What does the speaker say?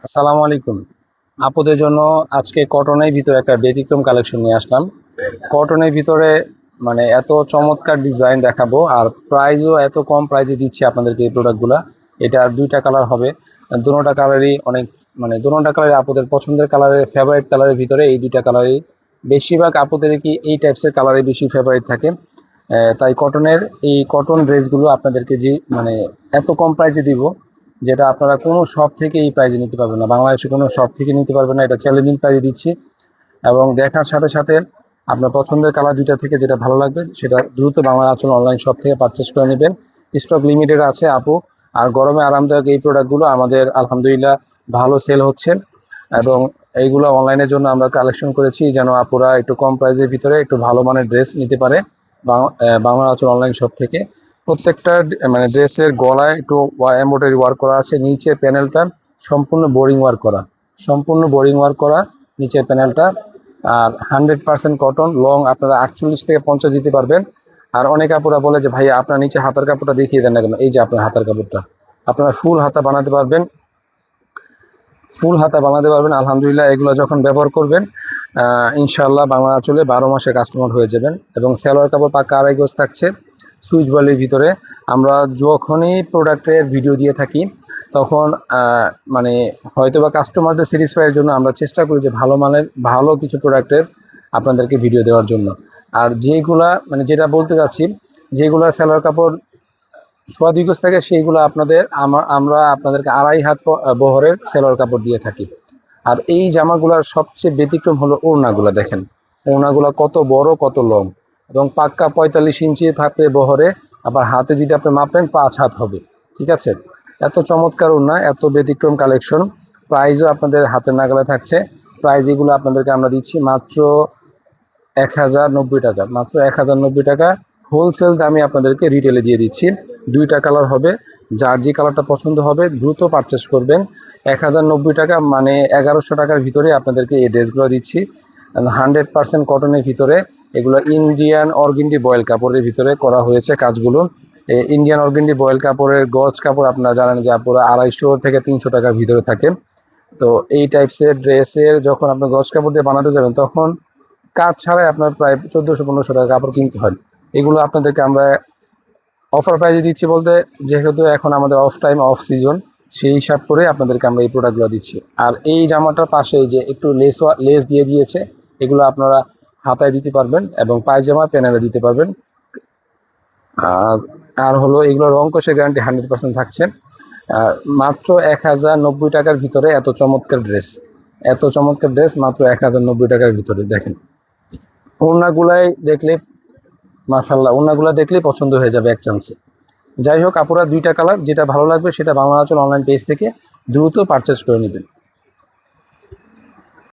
আসসালামু আলাইকুম। আপুদের জন্য আজকে কটনের ভিতরে একটা ব্যতিক্রম কালেকশন নিয়ে আসলাম। কটনের ভিতরে মানে এত চমৎকার ডিজাইন দেখাবো, আর প্রাইসও এত কম প্রাইসে দিচ্ছি আপনাদেরকে এই প্রোডাক্টগুলো। এটা দুইটা কালার হবে, দুটোটা কালারই অনেক মানে দুটোটা কালারই আপুদের পছন্দের কালারের, ফেভারিট কালারের ভিতরে এই দুইটা কালারই বেশিরভাগ আপুদের কি এই টাইপসের কালারে বেশি ফেভারিট থাকে। তাই কটনের এই কটন ড্রেসগুলো আপনাদেরকে যে মানে এত কম প্রাইসে দিব, যেটা আপনারা কোনো শপ থেকে এই প্রাইজে নিতে পারবেন না, বাংলাদেশে কোনো শপ থেকে নিতে পারবেন না। এটা চ্যালেঞ্জিং প্রাইজে দিচ্ছি, এবং দেখার সাথে সাথে আপনার পছন্দের কালার দুইটা থেকে যেটা ভালো লাগবে সেটা দ্রুত বাংলা আঁচল অনলাইন শপ থেকে পারচেস করে নেবেন। স্টক লিমিটেড আছে আপু। আর গরমে আরামদায়ক এই প্রোডাক্টগুলো আমাদের আলহামদুলিল্লাহ ভালো সেল হচ্ছে, এবং এইগুলো অনলাইনের জন্য আমরা কালেকশন করেছি যেন আপুরা একটু কম প্রাইসের ভিতরে একটু ভালো মানের ড্রেস নিতে পারে বাংলা আঁচল অনলাইন শপ থেকে। প্রত্যেকটা মানে ড্রেসের গলায় একটু এমব্রয়ডারি ওয়ার্ক করা আছে, নিচে প্যানেলটা সম্পূর্ণ বোরিং ওয়ার্ক করা, সম্পূর্ণ বোরিং ওয়ার্ক করা নিচের প্যানেলটা। আর 100% কটন, লং আপনারা 48 থেকে 50 দিতে পারবেন। আর অনেক আপুরা বলে যে ভাই আপনার নিচে হাতার কাপড়টা দেখিয়ে দেন না কেন, এই যে আপনার হাতার কাপড়টা আপনারা ফুল হাতা বানাতে পারবেন, ফুল হাতা বানাতে পারবেন আলহামদুলিল্লাহ। এগুলো যখন ব্যবহার করবেন ইনশাআল্লাহ বাংলা আঁচলে 12 মাসে কাস্টমার হয়ে যাবেন। এবং সালোয়ার কাপড় পাক্কা আড়াই গজ থাকছে সুইচ বলের ভিতরে। আমরা যখনই প্রোডাক্টের ভিডিও দিয়ে থাকি তখন মানে হয়তো বা কাস্টমারদের স্যাটিসফাইয়ের জন্য আমরা চেষ্টা করি যে ভালো মানের ভালো কিছু প্রোডাক্টের আপনাদেরকে ভিডিও দেওয়ার জন্য। আর যেগুলা মানে যেটা বলতে যাচ্ছি, যেগুলা সালোয়ার কাপড় সোয়া 2 গজ থাকে সেইগুলো আমরা আপনাদেরকে আড়াই হাত বহরের সেলোয়ার কাপড় দিয়ে থাকি। আর এই জামাগুলার সবচেয়ে ব্যতিক্রম হলো ওড়নাগুলা। দেখেন ওড়নাগুলা কত বড় কত লং, এবং পাক্কা 45 ইঞ্চি থাকবে বহরে। আবার হাতে যদি আপনি মাপেন 5 হাত হবে, ঠিক আছে। এত চমৎকার ওড়না, এত ব্যতিক্রম কালেকশন। প্রাইসও আপনাদের হাতের নাগালে থাকছে। প্রাইস এগুলো আপনাদেরকে আমরা দিচ্ছি মাত্র 1090 টাকা, মাত্র 1090 টাকা হোলসেল দামে আপনাদেরকে রিটেলে দিয়ে দিচ্ছি। দুইটা কালার হবে, যার যে কালারটা পছন্দ হবে দ্রুত পারচেস করবেন। 1090 টাকা মানে 1100 টাকার ভিতরে আপনাদেরকে এই ড্রেসগুলো দিচ্ছি। 100% কটনের ভিতরে, এগুলো ইন্ডিয়ান অর্গেন্ডি বয়েল কাপড়ের ভিতরে করা হয়েছে কাজগুলো। ইন্ডিয়ান অর্গেন্ডি বয়েল কাপড়ের গজ কাপড় আপনারা জানেন যে আপনারা 250 থেকে 300 টাকার ভিতরে থাকে। তো এই টাইপসের ড্রেসের যখন আপনি গজ কাপড় দিয়ে বানাতে যাবেন তখন কাজ ছাড়াই আপনার প্রায় 1400-1500 টাকা কাপড় কিনতে হয়। এগুলো আপনাদেরকে আমরা অফার প্রাইজে দিচ্ছি বলতে, যেহেতু এখন আমাদের অফ টাইম অফ সিজন, সেই হিসাব করে আপনাদেরকে আমরা এই প্রোডাক্টগুলো দিচ্ছি। আর এই জামাটার পাশে যে একটু লেস দিয়ে দিয়েছে, এগুলো আপনারা হাতায় দিতে পারবেন এবং পায়জামা প্যানেলে দিতে পারবেন। আর আর হলো এগুলো রং কষে গ্যারান্টি 100% থাকছে। মাত্র 1090 টাকার ভিতরে এত চমৎকার ড্রেস, এত চমৎকার ড্রেস মাত্র 1090 টাকার ভিতরে। দেখেন ওড়নাগুলাই দেখলে মাশাআল্লাহ, ওড়নাগুলা দেখলেই পছন্দ হয়ে যাবে এক চান্সে। যাই হোক আপুরা, দুইটা কালার যেটা ভালো লাগবে সেটা বাংলা আঁচল অনলাইন পেজ থেকে দ্রুত পারচেস করে নেবেন।